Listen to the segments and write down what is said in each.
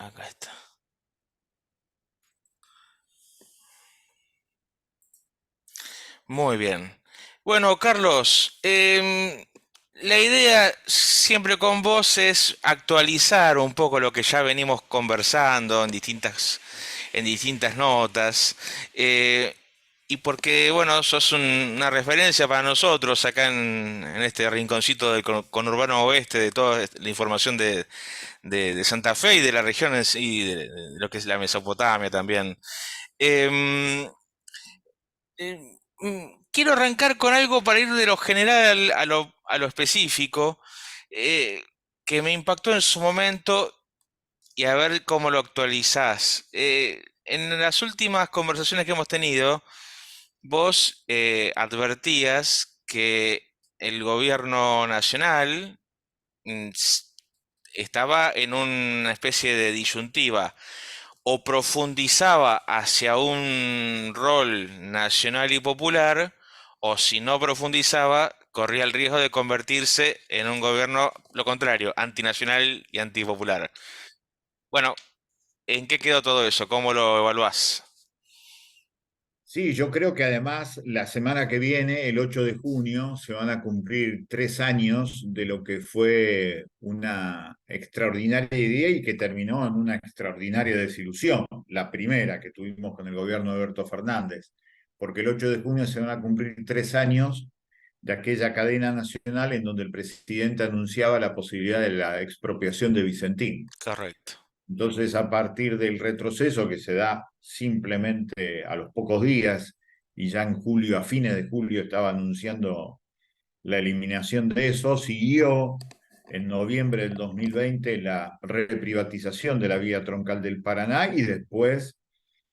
Acá está. Muy bien. Bueno, Carlos, la idea siempre con vos es actualizar un poco lo que ya venimos conversando en distintas notas. eh, y porque, bueno, sos una referencia para nosotros acá en este rinconcito del conurbano oeste de toda la información de Santa Fe y de la región en sí, de lo que es la Mesopotamia también. Em, Quiero arrancar con algo para ir de lo general a lo específico, eh, que me impactó en su momento y a ver cómo lo actualizás. En las últimas conversaciones que hemos tenido, vos advertías que el gobierno nacional estaba en una especie de disyuntiva o profundizaba hacia un rol nacional y popular, o si no profundizaba, corría el riesgo de convertirse en un gobierno, lo contrario, antinacional y antipopular. Bueno, ¿en qué quedó todo eso? ¿Cómo lo evaluás? Sí, yo creo que además la semana que viene, el 8 de junio, se van a cumplir 3 años de lo que fue una extraordinaria idea y que terminó en una extraordinaria desilusión, la primera que tuvimos con el gobierno de Alberto Fernández, porque el 8 de junio se van a cumplir 3 años de aquella cadena nacional en donde el presidente anunciaba la posibilidad de la expropiación de Vicentín. Correcto. Entonces, a partir del retroceso que se da simplemente a los pocos días, y ya en julio, a fines de julio, estaba anunciando la eliminación de eso, siguió en noviembre del 2020 la reprivatización de la vía troncal del Paraná y después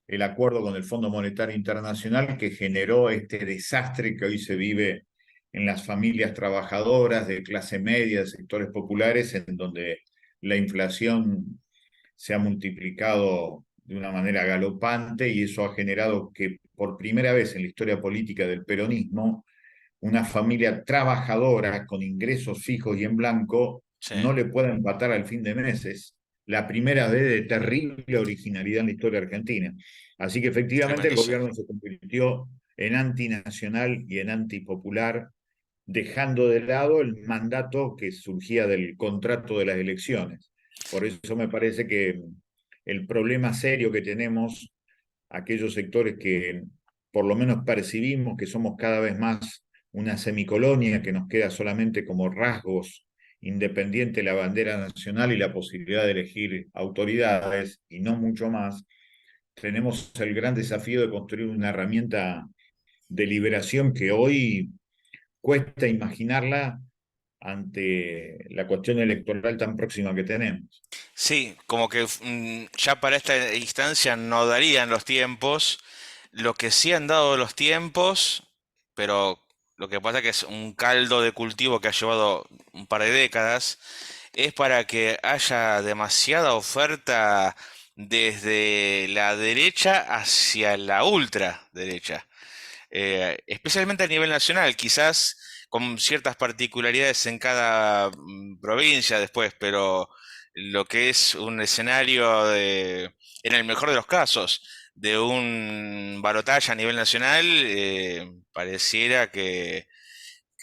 el acuerdo con el Fondo Monetario Internacional que generó este desastre que hoy se vive en las familias trabajadoras de clase media, de sectores populares, en donde la inflación se ha multiplicado de una manera galopante y eso ha generado que por primera vez en la historia política del peronismo, una familia trabajadora con ingresos fijos y en blanco Sí, no le pueda empatar al fin de meses. La primera vez de terrible originalidad en la historia argentina. Así que efectivamente el tremendo, sí. gobierno se convirtió en antinacional y en antipopular, dejando de lado el mandato que surgía del contrato de las elecciones. Por eso me parece que el problema serio que tenemos, aquellos sectores que por lo menos percibimos que somos cada vez más una semicolonia, que nos queda solamente como rasgos independiente la bandera nacional y la posibilidad de elegir autoridades y no mucho más, tenemos el gran desafío de construir una herramienta de liberación que hoy cuesta imaginarla ante la cuestión electoral tan próxima que tenemos. Sí, como que ya para esta instancia no darían los tiempos. Lo que sí han dado los tiempos, pero lo que pasa que es un caldo de cultivo que ha llevado un par de décadas, es para que haya demasiada oferta desde la derecha hacia la ultraderecha. Especialmente a nivel nacional, quizás con ciertas particularidades en cada provincia después, pero lo que es un escenario en el mejor de los casos, de un balotaje a nivel nacional, pareciera que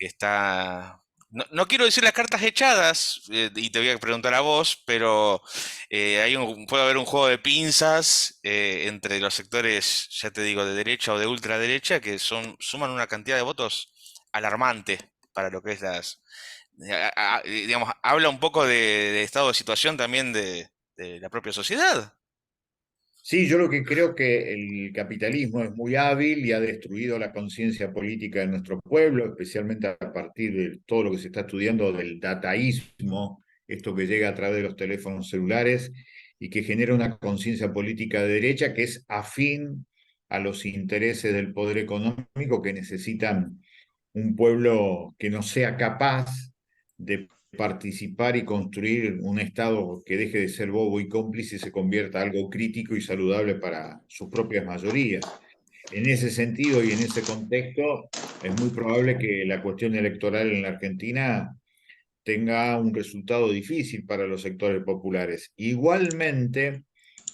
está... No, no quiero decir las cartas echadas, y te voy a preguntar a vos, pero puede haber un juego de pinzas entre los sectores, ya te digo, de derecha o de ultraderecha, que suman una cantidad de votos alarmante para lo que es digamos, habla un poco de estado de situación también de la propia sociedad. Sí, yo lo que creo que el capitalismo es muy hábil y ha destruido la conciencia política de nuestro pueblo, especialmente a partir de todo lo que se está estudiando del dataísmo, esto que llega a través de los teléfonos celulares y que genera una conciencia política de derecha que es afín a los intereses del poder económico que necesitan un pueblo que no sea capaz de participar y construir un Estado que deje de ser bobo y cómplice y se convierta en algo crítico y saludable para sus propias mayorías. En ese sentido y en ese contexto, es muy probable que la cuestión electoral en la Argentina tenga un resultado difícil para los sectores populares. Igualmente,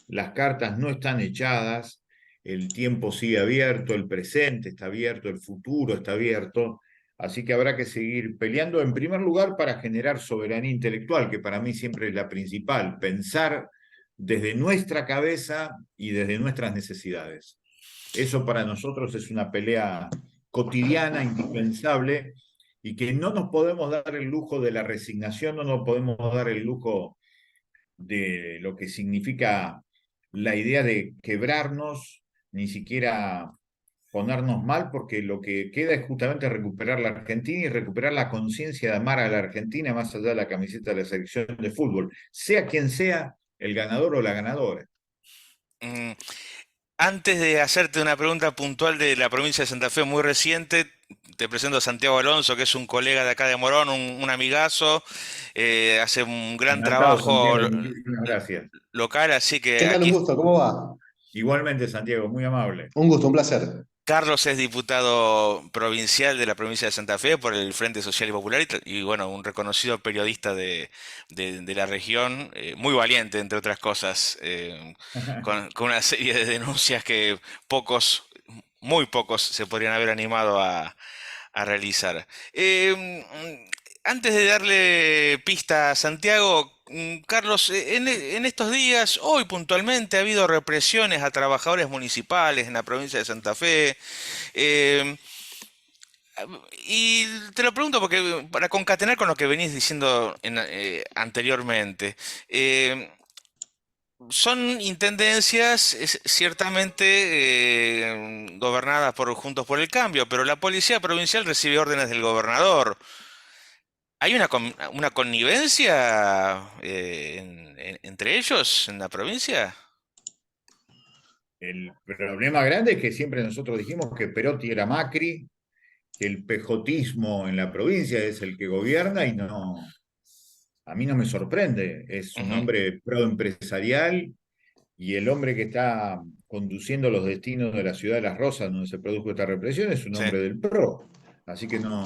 las cartas no están echadas, el tiempo sigue abierto, el presente está abierto, el futuro está abierto, así que habrá que seguir peleando en primer lugar para generar soberanía intelectual, que para mí siempre es la principal, pensar desde nuestra cabeza y desde nuestras necesidades. Eso para nosotros es una pelea cotidiana, indispensable, y que no nos podemos dar el lujo de la resignación, no nos podemos dar el lujo de lo que significa la idea de quebrarnos, ni siquiera ponernos mal, porque lo que queda es justamente recuperar la Argentina y recuperar la conciencia de amar a la Argentina más allá de la camiseta de la selección de fútbol, sea quien sea el ganador o la ganadora. Mm, Antes de hacerte una pregunta puntual de la provincia de Santa Fe muy reciente, te presento a Santiago Alonso, que es un colega de acá de Morón, un amigazo, hace un gran Encantado, trabajo Santiago, muchísimas gracias. local, así ¿Qué que tal? Un aquí gusto, ¿cómo va? Igualmente, Santiago, muy amable. Un gusto, un placer. Carlos es diputado provincial de la provincia de Santa Fe por el Frente Social y Popular y, bueno, un reconocido periodista de la región, muy valiente entre otras cosas, con una serie de denuncias que pocos, muy pocos se podrían haber animado a realizar. Antes de darle pista a Santiago, Carlos, en estos días, hoy puntualmente, ha habido represiones a trabajadores municipales en la provincia de Santa Fe. eh, y te lo pregunto porque para concatenar con lo que venís diciendo anteriormente, son intendencias ciertamente gobernadas por Juntos por el Cambio, pero la policía provincial recibe órdenes del gobernador. ¿Hay una connivencia entre ellos en la provincia? El problema grande es que siempre nosotros dijimos que Perotti era Macri, que el pejotismo en la provincia es el que gobierna y no, a mí no me sorprende. Es un Ujú, hombre proempresarial y el hombre que está conduciendo los destinos de la ciudad de Las Rosas, donde se produjo esta represión, es un sí. hombre del PRO. Así que no,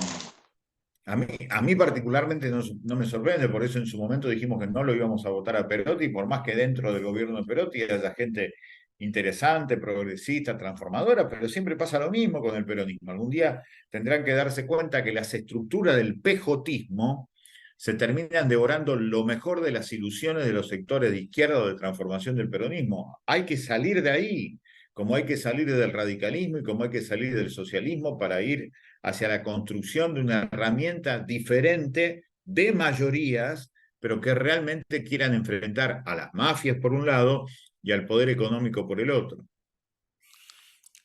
a mí particularmente no, no me sorprende, por eso en su momento dijimos que no lo íbamos a votar a Perotti, por más que dentro del gobierno de Perotti haya gente interesante, progresista, transformadora, pero siempre pasa lo mismo con el peronismo. Algún día tendrán que darse cuenta que las estructuras del pejotismo se terminan devorando lo mejor de las ilusiones de los sectores de izquierda o de transformación del peronismo. Hay que salir de ahí, como hay que salir del radicalismo y como hay que salir del socialismo para ir hacia la construcción de una herramienta diferente de mayorías, pero que realmente quieran enfrentar a las mafias por un lado y al poder económico por el otro.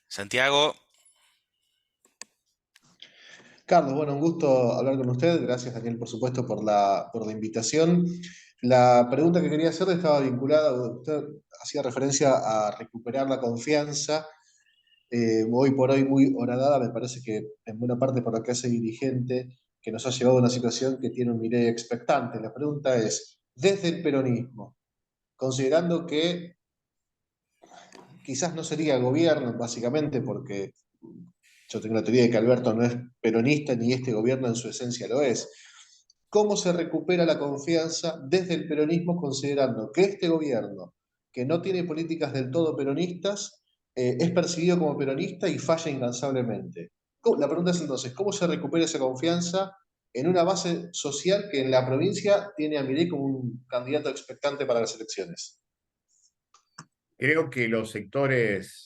Santiago, Carlos, bueno, un gusto hablar con usted. Gracias, Daniel, por supuesto, por la invitación. La pregunta que quería hacerle estaba vinculada, usted hacía referencia a recuperar la confianza. Hoy por hoy muy horadada, me parece que en buena parte por la clase dirigente que nos ha llevado a una situación que tiene un Milei expectante. La pregunta es, desde el peronismo, considerando que quizás no sería gobierno, básicamente, porque yo tengo la teoría de que Alberto no es peronista ni este gobierno en su esencia lo es. ¿Cómo se recupera la confianza desde el peronismo considerando que este gobierno, que no tiene políticas del todo peronistas, es percibido como peronista y falla incansablemente? La pregunta es entonces, ¿cómo se recupera esa confianza en una base social que en la provincia tiene a Milei como un candidato expectante para las elecciones? Creo que los sectores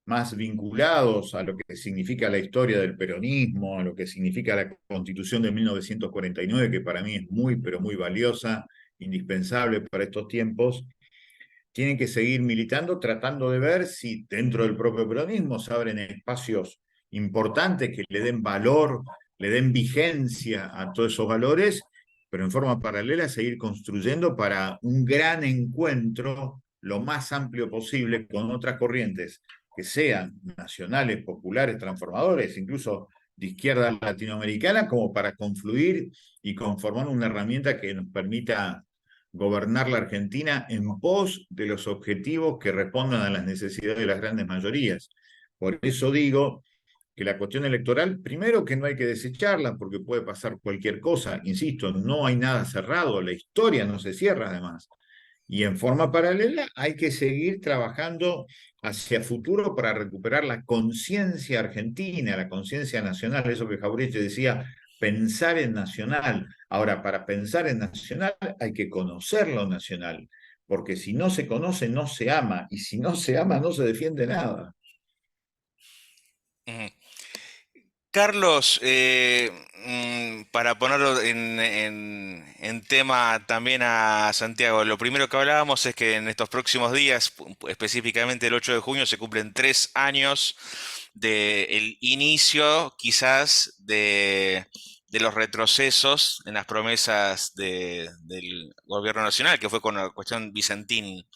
más vinculados a lo que significa la historia del peronismo, a lo que significa la Constitución de 1949, que para mí es muy, pero muy valiosa, indispensable para estos tiempos, tienen que seguir militando, tratando de ver si dentro del propio peronismo se abren espacios importantes que le den valor, le den vigencia a todos esos valores, pero en forma paralela seguir construyendo para un gran encuentro lo más amplio posible con otras corrientes que sean nacionales, populares, transformadores, incluso de izquierda latinoamericana, como para confluir y conformar una herramienta que nos permita gobernar la Argentina en pos de los objetivos que respondan a las necesidades de las grandes mayorías. Por eso digo que la cuestión electoral, primero que no hay que desecharla porque puede pasar cualquier cosa, insisto, no hay nada cerrado, la historia no se cierra además. Y en forma paralela hay que seguir trabajando hacia futuro para recuperar la conciencia argentina, la conciencia nacional, eso que Jauretche decía, pensar en nacional. Ahora, para pensar en nacional hay que conocer lo nacional, porque si no se conoce no se ama, y si no se ama no se defiende nada. Ujú. Carlos, para ponerlo en tema también a Santiago, lo primero que hablábamos es que en estos próximos días, específicamente el 8 de junio, se cumplen 3 años del inicio quizás de los retrocesos en las promesas del gobierno nacional, que fue con la cuestión Vicentín.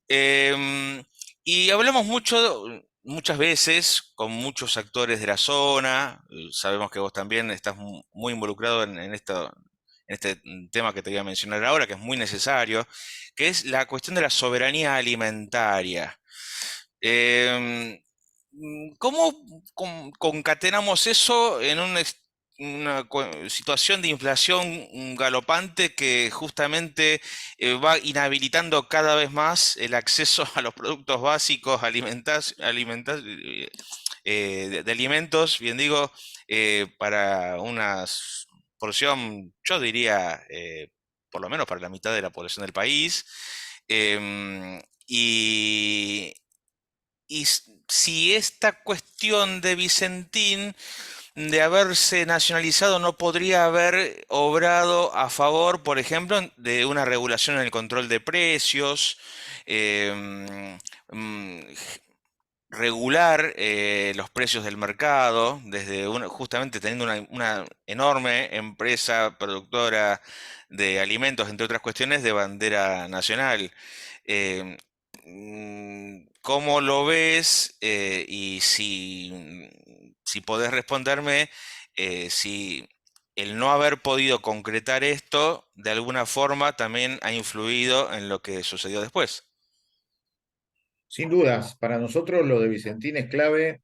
Em, y hablamos muchas veces con muchos actores de la zona. Sabemos que vos también estás muy involucrado en este tema que te voy a mencionar ahora, que es muy necesario, que es la cuestión de la soberanía alimentaria. Em, ¿Cómo concatenamos eso en una situación de inflación galopante que justamente va inhabilitando cada vez más el acceso a los productos básicos de alimentos, bien digo, para una porción, yo diría, por lo menos para la mitad de la población del país? Em, y, si esta cuestión de Vicentín, de haberse nacionalizado, no podría haber obrado a favor, por ejemplo, de una regulación en el control de precios, em, regular los precios del mercado, desde justamente teniendo una enorme empresa productora de alimentos, entre otras cuestiones, de bandera nacional. Eh, ¿Cómo lo ves? Y si podés responderme, si el no haber podido concretar esto, de alguna forma también ha influido en lo que sucedió después. Sin dudas, para nosotros lo de Vicentín es clave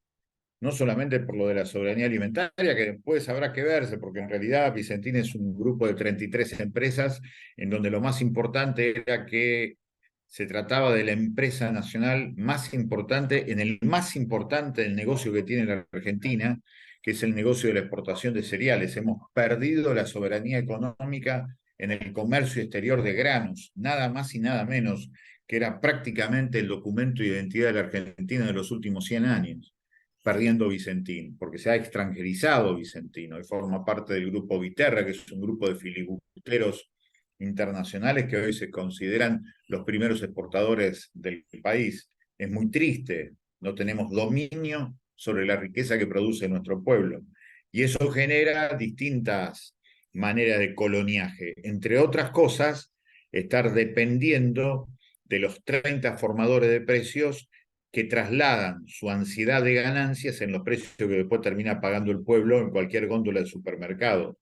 no solamente por lo de la soberanía alimentaria, que después habrá que verse, porque en realidad Vicentín es un grupo de 33 empresas, en donde lo más importante era que se trataba de la empresa nacional más importante, en el más importante del negocio que tiene la Argentina, que es el negocio de la exportación de cereales. Hemos perdido la soberanía económica en el comercio exterior de granos, nada más y nada menos, que era prácticamente el documento de identidad de la Argentina de los últimos 100 años perdiendo Vicentín, porque se ha extranjerizado Vicentino y forma parte del grupo Viterra, que es un grupo de filibusteros internacionales que hoy se consideran los primeros exportadores del país. Es muy triste, no tenemos dominio sobre la riqueza que produce nuestro pueblo. Y eso genera distintas maneras de coloniaje. Entre otras cosas, estar dependiendo de los 30 formadores de precios que trasladan su ansiedad de ganancias en los precios que después termina pagando el pueblo en cualquier góndola del supermercado.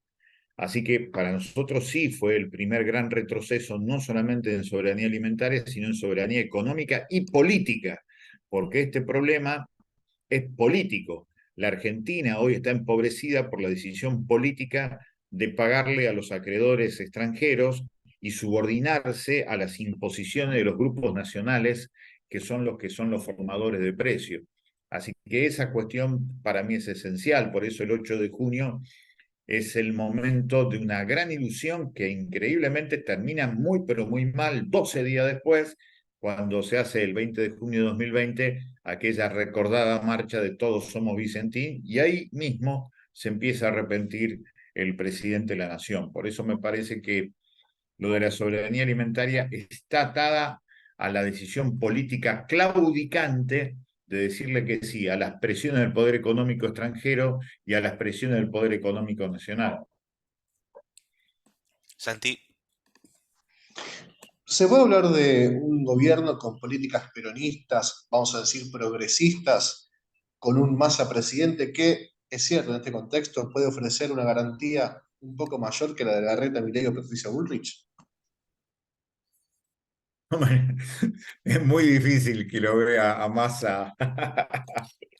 Así que para nosotros sí fue el primer gran retroceso, no solamente en soberanía alimentaria, sino en soberanía económica y política, porque este problema es político. La Argentina hoy está empobrecida por la decisión política de pagarle a los acreedores extranjeros y subordinarse a las imposiciones de los grupos nacionales que son los formadores de precios. Así que esa cuestión para mí es esencial, por eso el 8 de junio es el momento de una gran ilusión que increíblemente termina muy, pero muy mal 12 días después, cuando se hace el 20 de junio de 2020 aquella recordada marcha de Todos Somos Vicentín, y ahí mismo se empieza a arrepentir el presidente de la Nación. Por eso me parece que lo de la soberanía alimentaria está atada a la decisión política claudicante de decirle que sí a las presiones del poder económico extranjero y a las presiones del poder económico nacional. Santi. ¿Se puede hablar de un gobierno con políticas peronistas, vamos a decir progresistas, con un Massa presidente que, es cierto, en este contexto puede ofrecer una garantía un poco mayor que la de la reta Milei o Patricia Bullrich? Es muy difícil que lo vea a Massa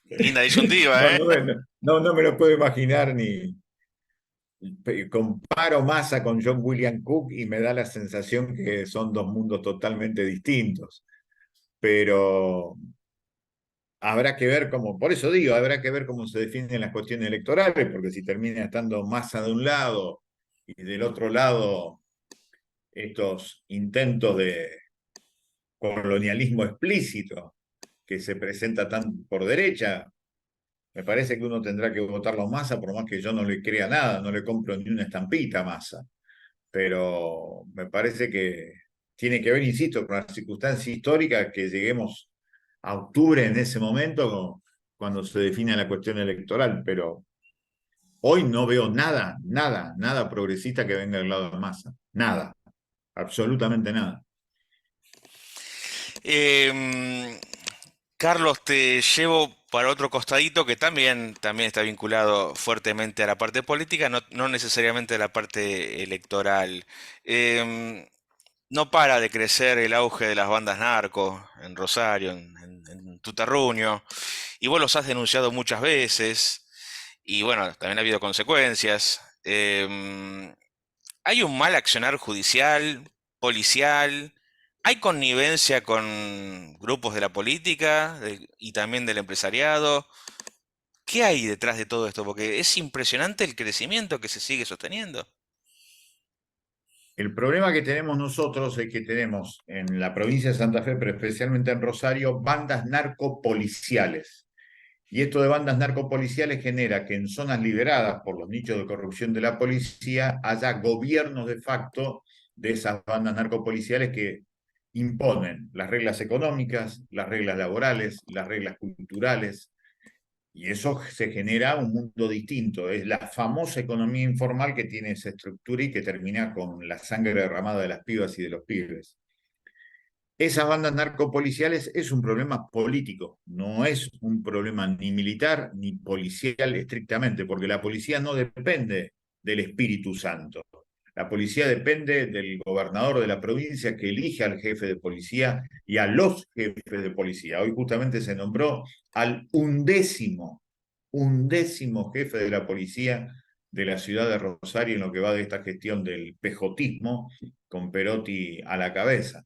Linda disyuntiva, No, ¿eh? no me lo puedo imaginar ni comparo Massa con John William Cook y me da la sensación que son dos mundos totalmente distintos. Pero habrá que ver cómo, por eso digo, habrá que ver cómo se definen las cuestiones electorales, porque si termina estando Massa de un lado y del otro lado estos intentos de colonialismo explícito que se presenta tan por derecha, me parece que uno tendrá que votarlo a Massa, por más que yo no le crea nada, no le compro ni una estampita a Massa. Pero me parece que tiene que ver, insisto, con la circunstancia histórica que lleguemos a octubre en ese momento cuando se define la cuestión electoral, pero hoy no veo nada progresista que venga del lado de Massa, nada, absolutamente nada. Em, Carlos, te llevo para otro costadito que también está vinculado fuertemente a la parte política, no necesariamente a la parte electoral. Em, no para de crecer el auge de las bandas narco en Rosario, en Tutarruño, y vos los has denunciado muchas veces, y bueno, también ha habido consecuencias. ¿Hay un mal accionar judicial, policial? ¿Hay connivencia con grupos de la política y también del empresariado? ¿Qué hay detrás de todo esto? Porque es impresionante el crecimiento que se sigue sosteniendo. El problema que tenemos nosotros es que tenemos en la provincia de Santa Fe, pero especialmente en Rosario, bandas narcopoliciales. Y esto de bandas narcopoliciales genera que en zonas lideradas por los nichos de corrupción de la policía haya gobiernos de facto de esas bandas narcopoliciales que imponen las reglas económicas, las reglas laborales, las reglas culturales, y eso se genera un mundo distinto. Es la famosa economía informal que tiene esa estructura y que termina con la sangre derramada de las pibas y de los pibes. Esas bandas narcopoliciales es un problema político, no es un problema ni militar ni policial estrictamente, porque la policía no depende del Espíritu Santo. La policía depende del gobernador de la provincia que elige al jefe de policía y a los jefes de policía. Hoy justamente se nombró al undécimo jefe de la policía de la ciudad de Rosario en lo que va de esta gestión del pejotismo con Perotti a la cabeza.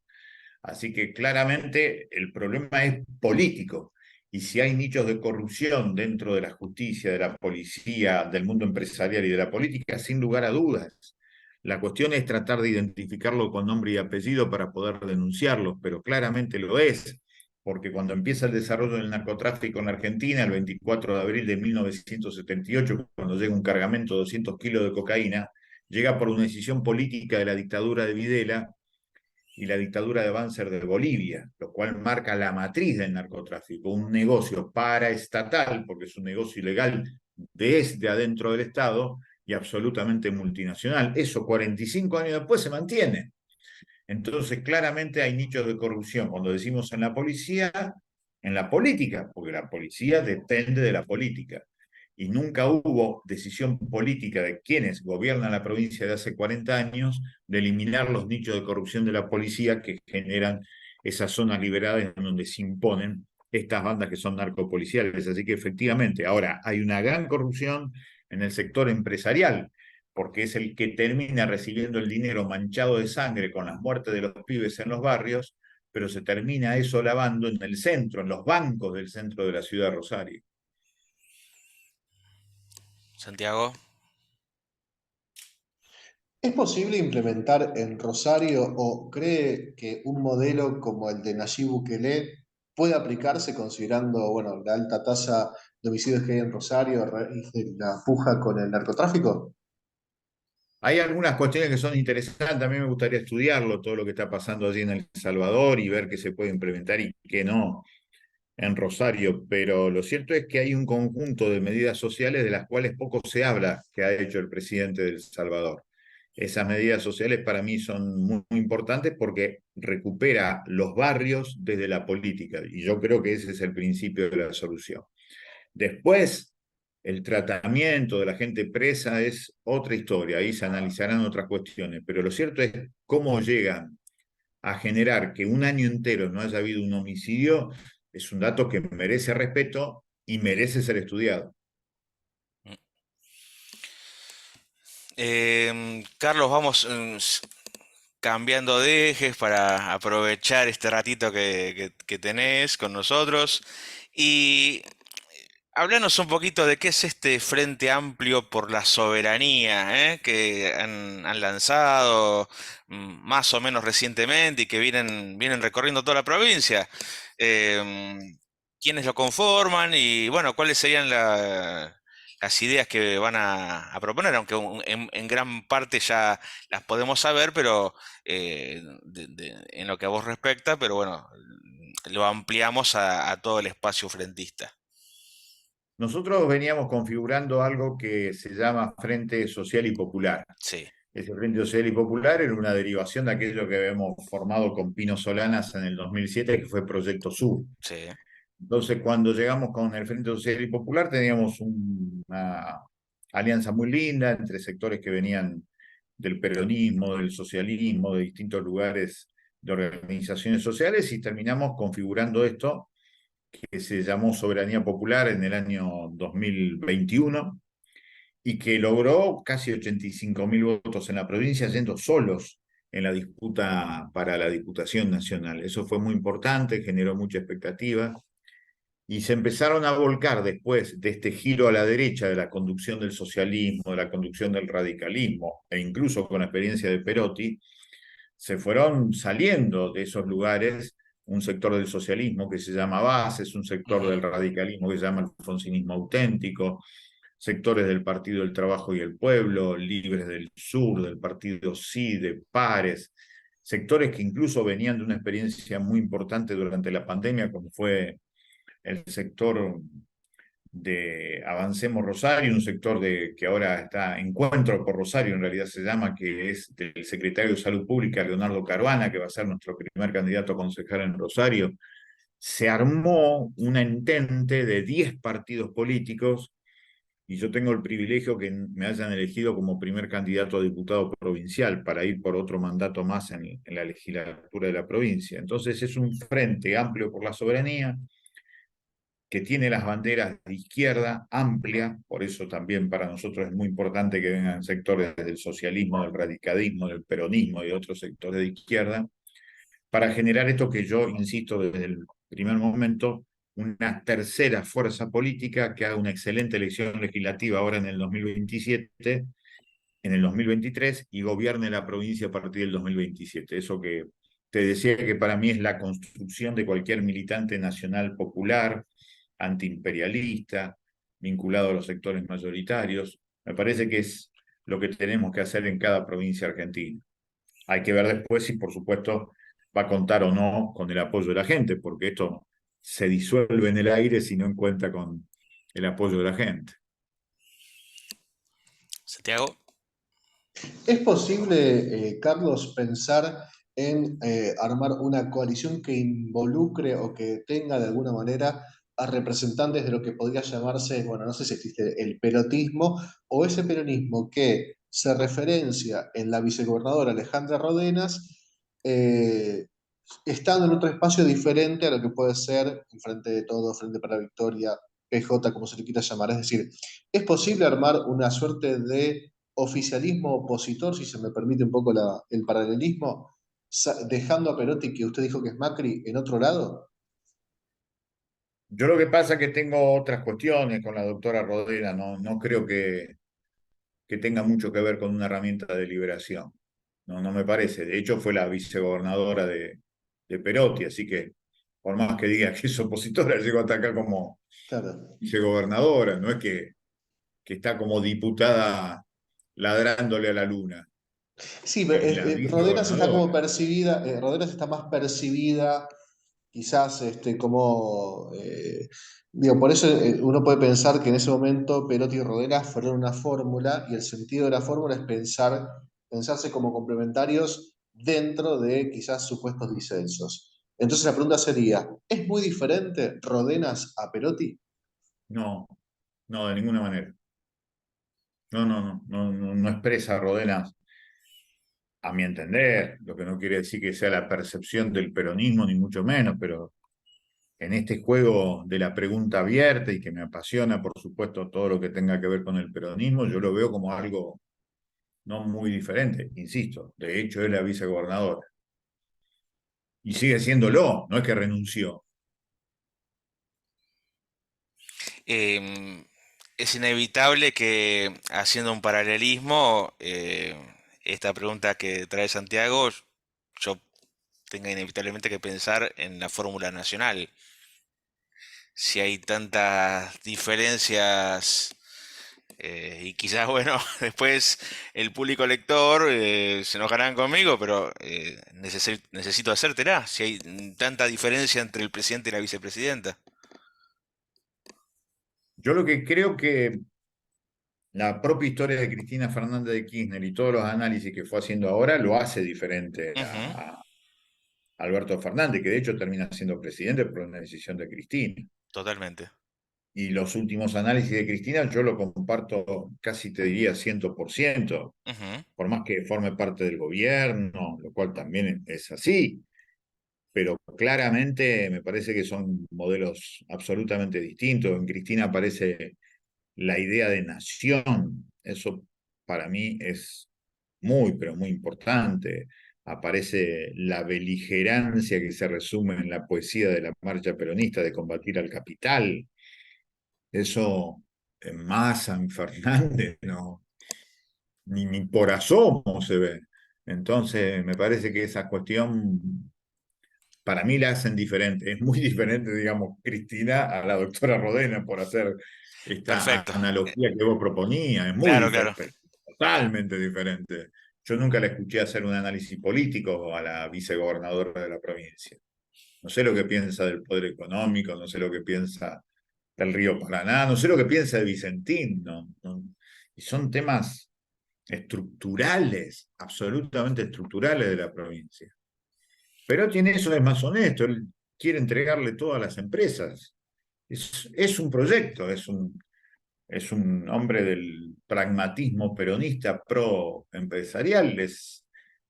Así que claramente el problema es político. Y si hay nichos de corrupción dentro de la justicia, de la policía, del mundo empresarial y de la política, sin lugar a dudas. La cuestión es tratar de identificarlo con nombre y apellido para poder denunciarlo, pero claramente lo es, porque cuando empieza el desarrollo del narcotráfico en la Argentina, el 24 de abril de 1978, cuando llega un cargamento de 200 kilos de cocaína, llega por una decisión política de la dictadura de Videla y la dictadura de Banzer de Bolivia, lo cual marca la matriz del narcotráfico, un negocio paraestatal, porque es un negocio ilegal desde adentro del Estado y absolutamente multinacional. Eso 45 años después se mantiene. Entonces, claramente hay nichos de corrupción. Cuando decimos en la política, porque la policía depende de la política y nunca hubo decisión política de quienes gobiernan la provincia de hace 40 años de eliminar los nichos de corrupción de la policía que generan esas zonas liberadas en donde se imponen estas bandas que son narcopoliciales. Así que efectivamente, ahora hay una gran corrupción en el sector empresarial, porque es el que termina recibiendo el dinero manchado de sangre con las muertes de los pibes en los barrios, pero se termina eso lavando en el centro, en los bancos del centro de la ciudad de Rosario. Santiago. ¿Es posible implementar en Rosario o cree que un modelo como el de Nayib Bukele puede aplicarse considerando, bueno, la alta tasa de homicidios que hay en Rosario a raíz de la puja con el narcotráfico? Hay algunas cuestiones que son interesantes, a mí me gustaría estudiarlo, todo lo que está pasando allí en El Salvador y ver qué se puede implementar y qué no en Rosario, pero lo cierto es que hay un conjunto de medidas sociales de las cuales poco se habla que ha hecho el presidente de El Salvador. Esas medidas sociales para mí son muy importantes porque recupera los barrios desde la política y yo creo que ese es el principio de la solución. Después, el tratamiento de la gente presa es otra historia, ahí se analizarán otras cuestiones, pero lo cierto es cómo llegan a generar que un año entero no haya habido un homicidio, es un dato que merece respeto y merece ser estudiado. Carlos, vamos cambiando de ejes para aprovechar este ratito que tenés con nosotros. Y háblanos un poquito de qué es este Frente Amplio por la Soberanía, que han lanzado más o menos recientemente y que vienen recorriendo toda la provincia. ¿Quiénes lo conforman y bueno, cuáles serían las ideas que van a proponer? Aunque en gran parte ya las podemos saber, pero en lo que a vos respecta, pero bueno, lo ampliamos a todo el espacio frentista. Nosotros veníamos configurando algo que se llama Frente Social y Popular. Sí, Ese Frente Social y Popular era una derivación de aquello que habíamos formado con Pino Solanas en el 2007, que fue Proyecto Sur. sí. Entonces, cuando llegamos con el Frente Social y Popular, teníamos una alianza muy linda entre sectores que venían del peronismo, del socialismo, de distintos lugares de organizaciones sociales, y terminamos configurando esto que se llamó Soberanía Popular en el año 2021 y que logró casi 85.000 votos en la provincia, yendo solos en la disputa para la Diputación Nacional. Eso fue muy importante, generó mucha expectativa y se empezaron a volcar después de este giro a la derecha de la conducción del socialismo, de la conducción del radicalismo e incluso con la experiencia de Perotti, se fueron saliendo de esos lugares un sector del socialismo que se llama Bases, un sector Ujú. del radicalismo que se llama alfonsinismo auténtico, sectores del Partido del Trabajo y el Pueblo, Libres del Sur, del Partido Sí, de Pares, sectores que incluso venían de una experiencia muy importante durante la pandemia, como fue el sector de Avancemos Rosario, un sector que ahora está Encuentro por Rosario, en realidad se llama, que es del secretario de Salud Pública, Leonardo Caruana, que va a ser nuestro primer candidato a concejal en Rosario. Se armó una entente de 10 partidos políticos y yo tengo el privilegio que me hayan elegido como primer candidato a diputado provincial para ir por otro mandato más en la legislatura de la provincia. Entonces es un frente amplio por la soberanía, que tiene las banderas de izquierda amplia, por eso también para nosotros es muy importante que vengan sectores del socialismo, del radicalismo, del peronismo y de otros sectores de izquierda, para generar esto que yo insisto desde el primer momento, una tercera fuerza política que haga una excelente elección legislativa ahora en el 2027, en el 2023 y gobierne la provincia a partir del 2027. Eso que te decía que para mí es la construcción de cualquier militante nacional popular, antiimperialista, vinculado a los sectores mayoritarios. Me parece que es lo que tenemos que hacer en cada provincia argentina. Hay que ver después si, por supuesto, va a contar o no con el apoyo de la gente, porque esto se disuelve en el aire si no cuenta con el apoyo de la gente. Santiago. ¿Es posible, Carlos, pensar en armar una coalición que involucre o que tenga de alguna manera a representantes de lo que podría llamarse, bueno, no sé si existe el perotismo o ese peronismo que se referencia en la vicegobernadora Alejandra Rodenas, eh, estando en otro espacio diferente a lo que puede ser el Frente de Todo, Frente para la Victoria, PJ, como se le quiera llamar? Es decir, ¿es posible armar una suerte de oficialismo opositor, si se me permite un poco el paralelismo, dejando a Perotti, que usted dijo que es Macri, en otro lado? Yo lo que pasa es que tengo otras cuestiones con la doctora Rodera, no creo que tenga mucho que ver con una herramienta de liberación. No me parece. De hecho, fue la vicegobernadora de Perotti, así que por más que diga que es opositora, llegó hasta acá como Claro. vicegobernadora, no es que está como diputada ladrándole a la luna. Sí, Es la Rodenas está como vicegobernadora. percibida, Rodenas está más percibida, quizás como, digo, por eso uno puede pensar que en ese momento Perotti y Rodenas fueron una fórmula y el sentido de la fórmula es pensarse como complementarios dentro de quizás supuestos disensos. Entonces la pregunta sería, ¿es muy diferente Rodenas a Perotti? No, no, de ninguna manera. No expresa Rodena, a mi entender, lo que no quiere decir que sea la percepción del peronismo, ni mucho menos, pero en este juego de la pregunta abierta y que me apasiona, por supuesto, todo lo que tenga que ver con el peronismo, yo lo veo como algo no muy diferente, insisto. De hecho, es la vicegobernadora. Y sigue siéndolo, no es que renunció. Em, es inevitable que, haciendo un paralelismo, esta pregunta que trae Santiago, yo tenga inevitablemente que pensar en la fórmula nacional. Si hay tantas diferencias, y quizás, bueno, después el público lector se enojarán conmigo, pero necesito hacértela. Si hay tanta diferencia entre el presidente y la vicepresidenta. Yo lo que creo que la propia historia de Cristina Fernández de Kirchner y todos los análisis que fue haciendo ahora lo hace diferente Ujú, a Alberto Fernández, que de hecho termina siendo presidente por una decisión de Cristina. totalmente. Y los últimos análisis de Cristina yo lo comparto casi te diría 100%, Ujú. por más que forme parte del gobierno, lo cual también es así, pero claramente me parece que son modelos absolutamente distintos. En Cristina aparece la idea de nación, eso para mí es muy, pero muy importante. Aparece la beligerancia que se resume en la poesía de la marcha peronista de combatir al capital. Eso en Massa, en Fernández, no, ni por asomo se ve. Entonces, me parece que esa cuestión para mí la hacen diferente. Es muy diferente, digamos, Cristina a la doctora Rodena, por hacer esta Perfecto. analogía que vos proponías. Es muy Claro, claro. diferente, totalmente diferente. Yo nunca la escuché hacer un análisis político a la vicegobernadora de la provincia. No sé lo que piensa del poder económico, no sé lo que piensa del río Paraná, no sé lo que piensa de Vicentín, y son temas estructurales, absolutamente estructurales de la provincia. Pero tiene eso, es más honesto, él quiere entregarle todo a las empresas. Es un proyecto, es un hombre del pragmatismo peronista pro empresarial, es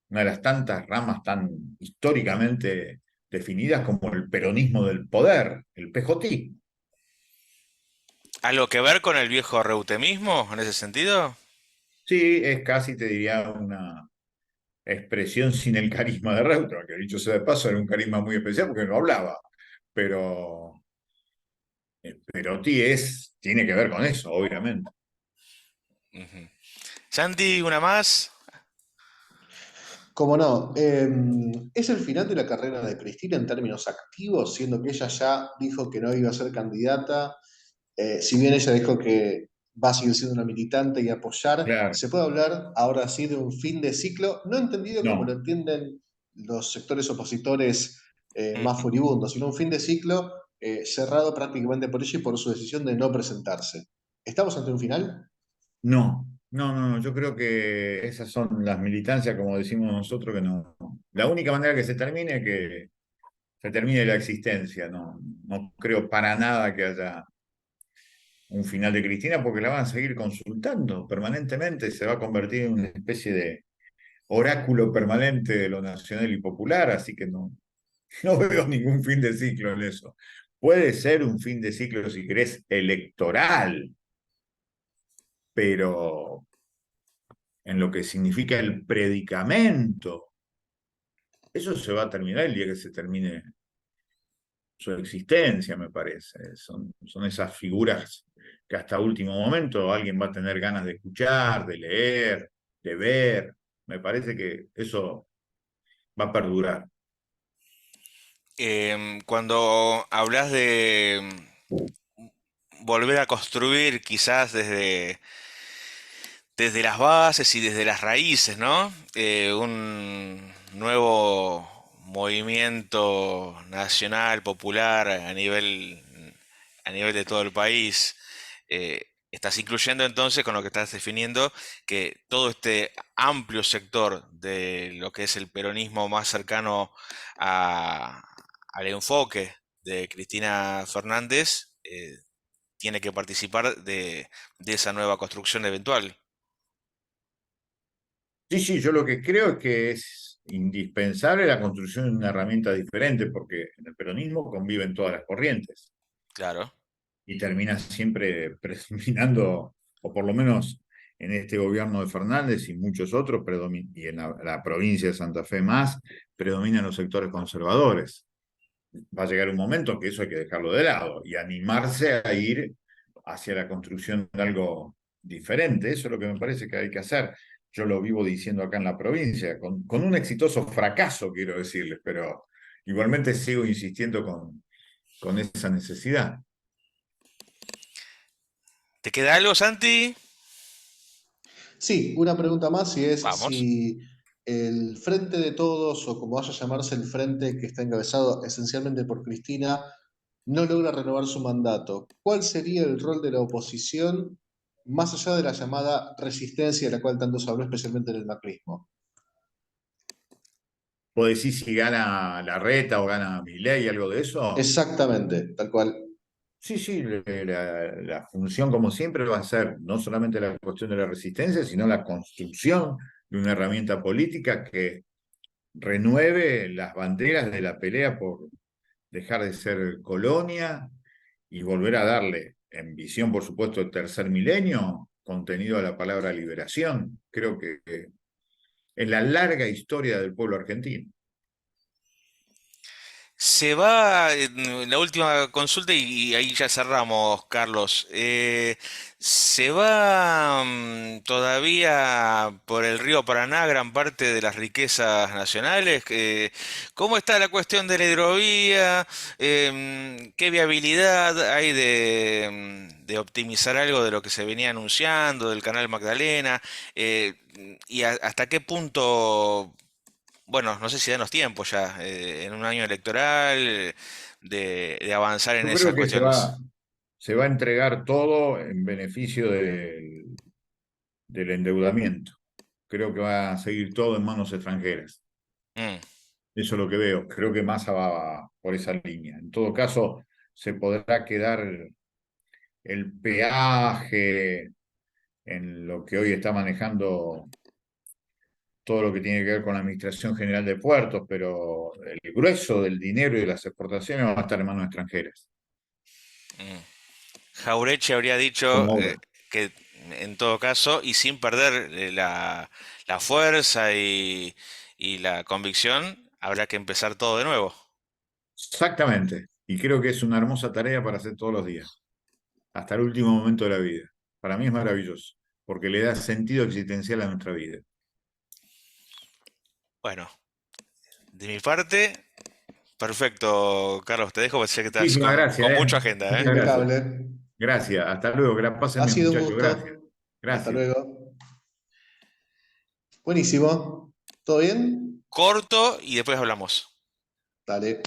una de las tantas ramas tan históricamente definidas como el peronismo del poder, el PJismo. ¿Algo que ver con el viejo reutemismo en ese sentido? Sí, es casi, te diría, una expresión sin el carisma de Reutemann, que dicho sea de paso, era un carisma muy especial porque no hablaba, pero Perotti tiene que ver con eso, obviamente. Ujú. Santi, una más. Cómo no, es el final de la carrera de Cristina en términos activos, siendo que ella ya dijo que no iba a ser candidata, si bien ella dijo que va a seguir siendo una militante y apoyar, Claro, se puede hablar ahora sí de un fin de ciclo, no entendido como lo no, entienden los sectores opositores más Ujú. furibundos, sino un fin de ciclo cerrado prácticamente por ella y por su decisión de no presentarse. ¿Estamos ante un final? no, yo creo que esas son las militancias, como decimos nosotros, que no. La única manera que se termine es que se termine la existencia, no creo para nada que haya un final de Cristina, porque la van a seguir consultando permanentemente, se va a convertir en una especie de oráculo permanente de lo nacional y popular, así que no veo ningún fin de ciclo en eso. Puede ser un fin de ciclo, si querés, electoral, pero en lo que significa el predicamento, eso se va a terminar el día que se termine su existencia, me parece. Son esas figuras que hasta último momento alguien va a tener ganas de escuchar, de leer, de ver. Me parece que eso va a perdurar. Cuando hablas de volver a construir quizás desde las bases y desde las raíces, ¿no? Un nuevo movimiento nacional, popular a nivel de todo el país. Estás incluyendo entonces con lo que estás definiendo que todo este amplio sector de lo que es el peronismo más cercano a- al enfoque de Cristina Fernández tiene que participar de esa nueva construcción eventual. Sí, yo lo que creo es que indispensable la construcción de una herramienta diferente, porque en el peronismo conviven todas las corrientes Claro. y termina siempre predominando, o por lo menos en este gobierno de Fernández y muchos otros, y en la provincia de Santa Fe más, predominan los sectores conservadores. Va a llegar un momento que eso hay que dejarlo de lado y animarse a ir hacia la construcción de algo diferente. Eso es lo que me parece que hay que hacer. Yo lo vivo diciendo acá en la provincia, con un exitoso fracaso, quiero decirles, pero igualmente sigo insistiendo con esa necesidad. ¿Te queda algo, Santi? Sí, una pregunta más y es Vamos. si el Frente de Todos, o como vaya a llamarse el frente que está encabezado esencialmente por Cristina, no logra renovar su mandato. ¿Cuál sería el rol de la oposición más allá de la llamada resistencia de la cual tanto se habló, especialmente en el macrismo? ¿Vos decís si gana Larreta o gana Milei, algo de eso? Exactamente, tal cual. Sí, sí, la función como siempre va a ser no solamente la cuestión de la resistencia, sino la construcción de una herramienta política que renueve las banderas de la pelea por dejar de ser colonia y volver a darle, en visión por supuesto del tercer milenio, contenido a la palabra liberación. Creo que en la larga historia del pueblo argentino. Se va, la última consulta y ahí ya cerramos, Carlos. Se va todavía por el río Paraná gran parte de las riquezas nacionales. ¿Cómo está la cuestión de la hidrovía? ¿Qué viabilidad hay de optimizar algo de lo que se venía anunciando del canal Magdalena? ¿Y hasta qué punto? Bueno, no sé si dan los tiempos ya, en un año electoral, de avanzar en Yo creo esas que cuestiones. se va a entregar todo en beneficio del endeudamiento. Creo que va a seguir todo en manos extranjeras. Mm, Eso es lo que veo. Creo que Massa va por esa línea. En todo caso, se podrá quedar el peaje en lo que hoy está manejando todo lo que tiene que ver con la Administración General de Puertos, pero el grueso del dinero y de las exportaciones va a estar en manos extranjeras, mm. Jauretche habría dicho como obra. que en todo caso, y sin perder la fuerza y la convicción, habrá que empezar todo de nuevo. Exactamente. Y creo que es una hermosa tarea para hacer todos los días, hasta el último momento de la vida. Para mí es maravilloso, porque le da sentido existencial a nuestra vida. Bueno, de mi parte, perfecto, Carlos, te dejo porque sé que estás Muchísimas con gracias, mucha agenda, ¿eh? Muchas gracias. Impecable. Gracias. Hasta luego. Que la pasen Ha bien, sido un muchachos. Gracias. gusto. Hasta Gracias. luego. Buenísimo. ¿Todo bien? Corto y después hablamos. Dale.